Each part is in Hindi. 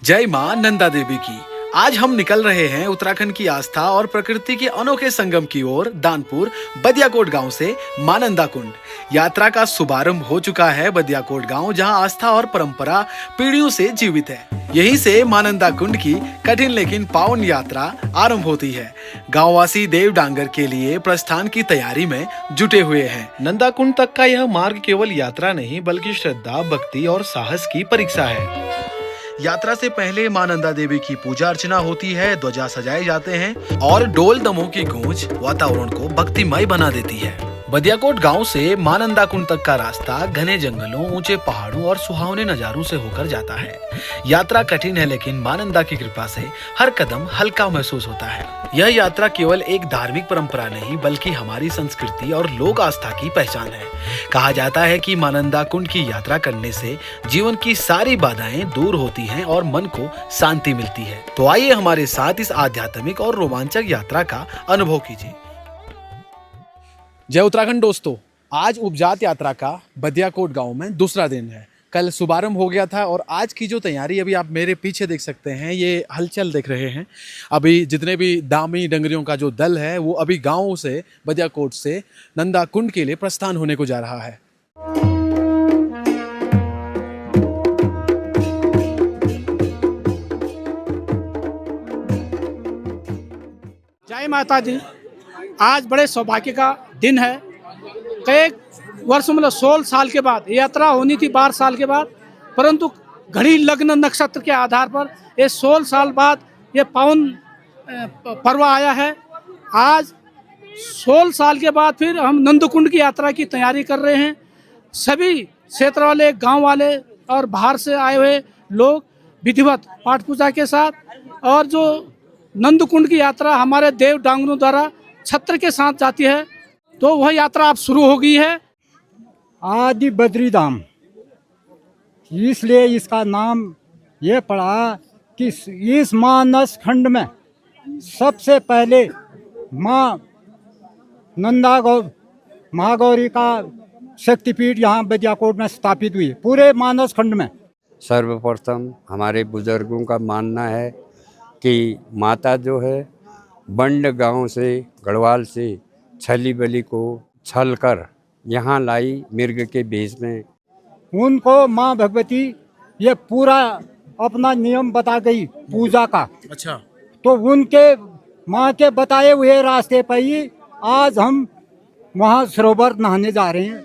जय मां नंदा देवी की। आज हम निकल रहे हैं उत्तराखंड की आस्था और प्रकृति के अनोखे संगम की ओर दानपुर बदियाकोट गांव से मां नंदा कुंड। यात्रा का शुभारंभ हो चुका है बदियाकोट गांव, जहां आस्था और परंपरा पीढ़ियों से जीवित है। यहीं से मां नंदा कुंड की कठिन लेकिन पावन यात्रा आरंभ होती है। गांववासी देव डांगर के लिए प्रस्थान की तैयारी में जुटे हुए हैं। नंदा कुंड तक का यह मार्ग केवल यात्रा नहीं बल्कि श्रद्धा, भक्ति और साहस की परीक्षा है। यात्रा से पहले मां नंदा देवी की पूजा अर्चना होती है, ध्वजा सजाए जाते हैं और डोल दमों की गूंज वातावरण को भक्तिमय बना देती है। बदियाकोट गांव से मां नंदा कुंड तक का रास्ता घने जंगलों, ऊंचे पहाड़ों और सुहावने नजारों से होकर जाता है। यात्रा कठिन है लेकिन मां नंदा की कृपा से हर कदम हल्का महसूस होता है। यह यात्रा केवल एक धार्मिक परंपरा नहीं बल्कि हमारी संस्कृति और लोक आस्था की पहचान है। कहा जाता है कि मां नंदा कुंड की यात्रा करने से जीवन की सारी बाधाएं दूर होती हैं और मन को शांति मिलती है। तो आइए हमारे साथ इस आध्यात्मिक और रोमांचक यात्रा का अनुभव कीजिए। जय उत्तराखंड दोस्तों, आज उपजात यात्रा का बदियाकोट गांव में दूसरा दिन है। कल शुभारंभ हो गया था और आज की जो तैयारी अभी आप मेरे पीछे देख सकते हैं, ये हलचल देख रहे हैं। अभी जितने भी दामी डंगरियों का जो दल है वो अभी गांव से बदियाकोट से नंदा कुंड के लिए प्रस्थान होने को जा रहा है। जय माता दी। आज बड़े सौभाग्य का दिन है। कई वर्ष मतलब 16 साल के बाद यात्रा होनी थी, 12 साल के बाद, परंतु घड़ी लग्न नक्षत्र के आधार पर ये 16 साल बाद ये पावन पर्व आया है। आज 16 साल के बाद फिर हम नंदकुंड की यात्रा की तैयारी कर रहे हैं। सभी क्षेत्र वाले, गांव वाले और बाहर से आए हुए लोग विधिवत पाठ पूजा के साथ, और जो नंदकुंड की यात्रा हमारे देव डांगरों द्वारा छत्र के साथ जाती है, तो वह यात्रा अब शुरू हो गई है। आदि बद्री धाम, इसलिए इसका नाम ये पड़ा कि इस मानस खंड में सबसे पहले माँ नंदा महागौरी का शक्तिपीठ यहाँ बदियाकोट में स्थापित हुई पूरे मानस खंड में। सर्वप्रथम हमारे बुजुर्गों का मानना है कि माता जो है बंड गांव से, गढ़वाल से छली बली को छल कर यहाँ लाई मिर्ग के भेष में। उनको माँ भगवती ये पूरा अपना नियम बता गई पूजा का। अच्छा, तो उनके माँ के बताए हुए रास्ते पर ही आज हम वहाँ सरोवर नहाने जा रहे हैं।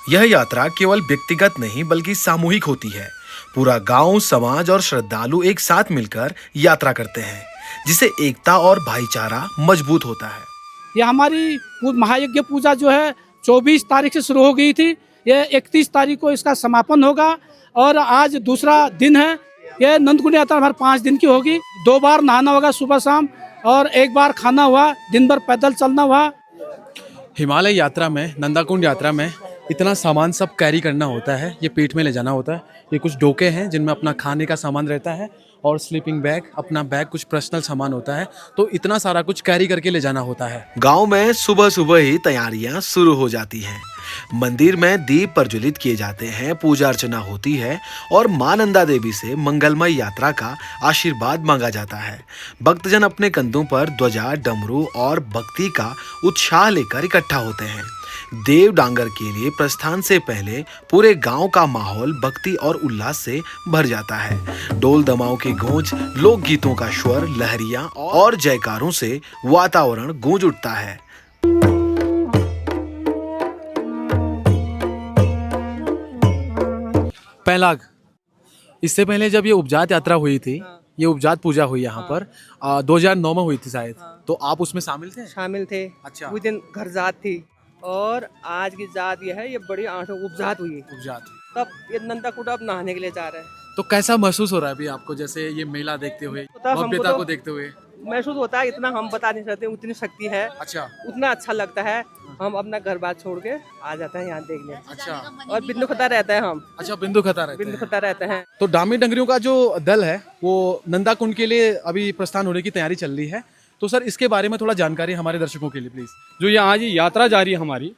यह यात्रा केवल व्यक्तिगत नहीं बल्कि सामूहिक होती है। पूरा गांव, समाज और श्रद्धालु एक साथ मिलकर यात्रा करते हैं, जिससे एकता और भाईचारा मजबूत होता है। यह हमारी महायज्ञ पूजा जो है 24 तारीख से शुरू हो गई थी। यह 31 तारीख को इसका समापन होगा और आज दूसरा दिन है। यह नंदकुंड यात्रा हमारे 5 दिन की होगी। 2 बार नहाना होगा सुबह शाम, और 1 बार खाना हुआ, दिन भर पैदल चलना हुआ। हिमालय यात्रा में, नंदा कुंड यात्रा में इतना सामान सब कैरी करना होता है। ये पीठ में ले जाना होता है। ये कुछ डोके हैं जिनमें अपना खाने का सामान रहता है और स्लीपिंग बैग, अपना बैग, कुछ पर्सनल सामान होता है। तो इतना सारा कुछ कैरी करके ले जाना होता है। गांव में सुबह सुबह ही तैयारियां शुरू हो जाती हैं। मंदिर में दीप प्रज्वलित किए जाते हैं, पूजा अर्चना होती है और मां नंदा देवी से मंगलमय यात्रा का आशीर्वाद मांगा जाता है। भक्तजन अपने कंधों पर ध्वजा, डमरू और भक्ति का उत्साह लेकर इकट्ठा होते हैं। देव डांगर के लिए प्रस्थान से पहले पूरे गांव का माहौल भक्ति और उल्लास से भर जाता है। डोल दमाओं की गूंज, लोक गीतों का स्वर, लहरियां और जयकारों से वातावरण गूंज उठता है। पहलाग, इससे पहले जब ये उपजात यात्रा हुई थी, ये उपजात पूजा हुई यहाँ पर 2009 में हुई थी शायद, तो आप उसमें शामिल थे? शामिल थे। अच्छा। उस दिन घर जात थी और आज की जात ये है, ये बड़ी 8 उपजात हुई। उपजात। तब ये नंदा कुंड अब नहाने के लिए जा रहे हैं। तो कैसा महसूस हो रहा है अभी आपको, जैसे ये मेला देखते हुए, भव्यता को देखते हुए? महसूस होता है, इतना हम बता नहीं सकते, उतनी शक्ति है। अच्छा। उतना अच्छा लगता है। हम अपना घर बार छोड़ के आ जाते हैं यहाँ देखने। अच्छा। और बिंदु खता रहता है हम। अच्छा, बिंदु खता रहते बिंदु हैं। खता रहते हैं। तो डामी डंगरियों का जो दल है वो नंदा कुंड के लिए अभी प्रस्थान होने की तैयारी चल रही है। तो सर, इसके बारे में थोड़ा जानकारी हमारे दर्शकों के लिए प्लीज। जो ये आज ये यात्रा जा रही है हमारी,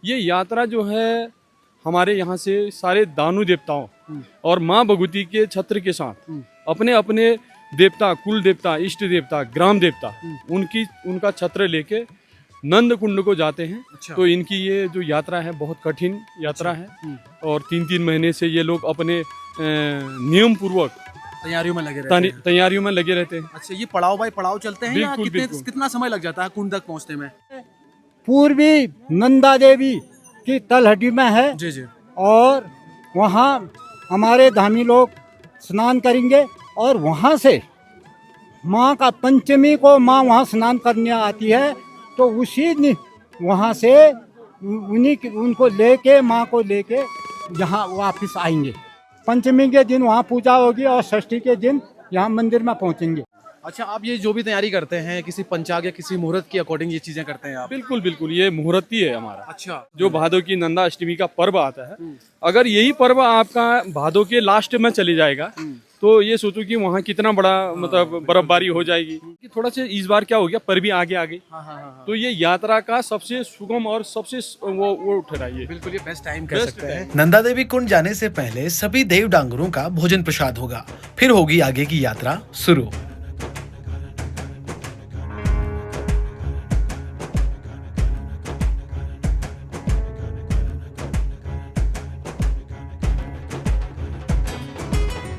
ये यात्रा जो है हमारे यहाँ से सारे दानू देवताओं और माँ भगवती के छत्र के साथ अपने अपने देवता, कुल देवता, इष्ट देवता, ग्राम देवता, उनका छत्र लेके नंद कुंड को जाते हैं। अच्छा। तो इनकी ये जो यात्रा है बहुत कठिन यात्रा है और 3-3 महीने से ये लोग अपने नियम पूर्वक तैयारियों में लगे रहते हैं। तैयारियों में लगे रहते हैं। अच्छा, ये पड़ाव बाय पड़ाव चलते हैं या बिल्कुल, बिल्कुल। कितना समय लग जाता है कुंड तक पहुंचने में? पूर्वी नंदा देवी की तलहटी में है जी जी। और वहाँ हमारे धामी लोग स्नान करेंगे और वहाँ से माँ का पंचमी को माँ वहाँ स्नान करने आती है, तो उसी दिन वहाँ से उनको लेके माँ को लेके यहाँ वापस आएंगे। पंचमी के दिन वहाँ पूजा होगी और षष्ठी के दिन यहाँ मंदिर में पहुँचेंगे। अच्छा, आप ये जो भी तैयारी करते हैं किसी पंचांग या किसी मुहूर्त के अकॉर्डिंग ये चीजें करते हैं आप? बिल्कुल बिल्कुल, ये मुहूर्त ही है हमारा। अच्छा। जो भादो की नंदा अष्टमी का पर्व आता है, अगर यही पर्व आपका भादो के लास्ट में चले जाएगा तो ये सोचो कि वहाँ कितना बड़ा मतलब बर्फबारी हो जाएगी। कि थोड़ा सा इस बार क्या हो गया, पर्व भी आगे आ गई, तो ये यात्रा का सबसे सुगम और सबसे वो ठहराइए। बिल्कुल, ये बेस्ट टाइम कह Best सकते हैं। time। नंदा देवी कुंड जाने से पहले सभी देव डांगरों का भोजन प्रसाद होगा, फिर होगी आगे की यात्रा शुरू।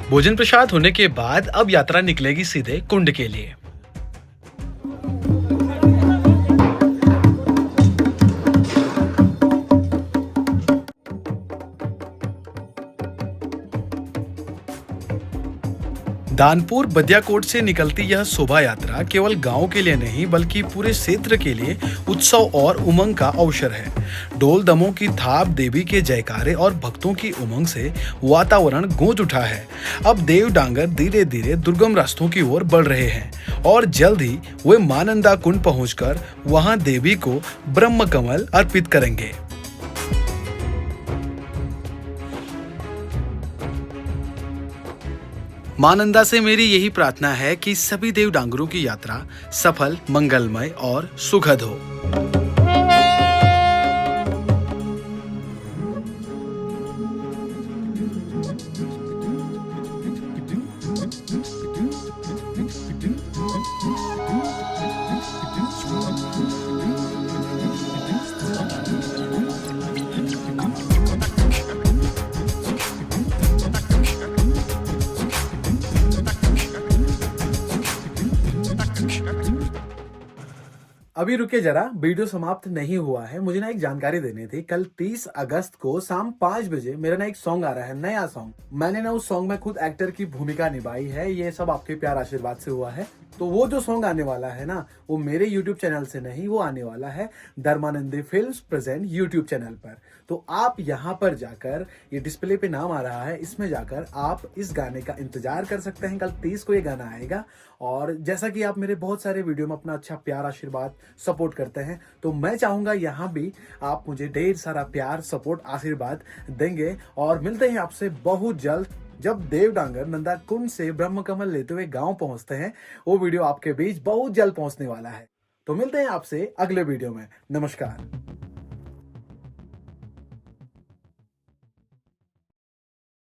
भोजन प्रसाद होने के बाद अब यात्रा निकलेगी सीधे कुंड के लिए। दानपुर बदियाकोट से निकलती यह शोभा यात्रा केवल गांव के लिए नहीं बल्कि पूरे क्षेत्र के लिए उत्सव और उमंग का अवसर है। ढोल दमों की थाप, देवी के जयकारे और भक्तों की उमंग से वातावरण गूंज उठा है। अब देव डांगर धीरे धीरे दुर्गम रास्तों की ओर बढ़ रहे हैं और जल्द ही वे मानंदा कुंड पहुंचकर वहां देवी को ब्रह्म कमल अर्पित करेंगे। मानंदा से मेरी यही प्रार्थना है कि सभी देव डांगरों की यात्रा सफल, मंगलमय और सुखद हो। अभी रुके जरा, वीडियो समाप्त नहीं हुआ है। मुझे ना एक जानकारी देनी थी। कल 30 अगस्त को शाम 5 बजे मेरा ना एक सॉन्ग आ रहा है, नया सॉन्ग। मैंने ना उस सॉन्ग में खुद एक्टर की भूमिका निभाई है। ये सब आपके प्यार आशीर्वाद से हुआ है। तो वो जो सॉन्ग आने वाला है ना, वो मेरे YouTube चैनल से नहीं, वो आने वाला है धर्मानंदी फिल्म्स प्रेजेंट YouTube चैनल पर। तो आप यहाँ पर जाकर, ये डिस्प्ले पे नाम आ रहा है, इसमें जाकर आप इस गाने का इंतजार कर सकते हैं। कल 30 को ये गाना आएगा। और जैसा कि आप मेरे बहुत सारे वीडियो में अपना अच्छा प्यार आशीर्वाद सपोर्ट करते हैं, तो मैं चाहूंगा यहाँ भी आप मुझे ढेर सारा प्यार, सपोर्ट, आशीर्वाद देंगे। और मिलते हैं आपसे बहुत जल्द, जब देव डांगर नंदा कुंड से ब्रह्म कमल लेते हुए गांव पहुंचते हैं। वो वीडियो आपके बीच बहुत जल्द पहुंचने वाला है। तो मिलते हैं आपसे अगले वीडियो में। नमस्कार।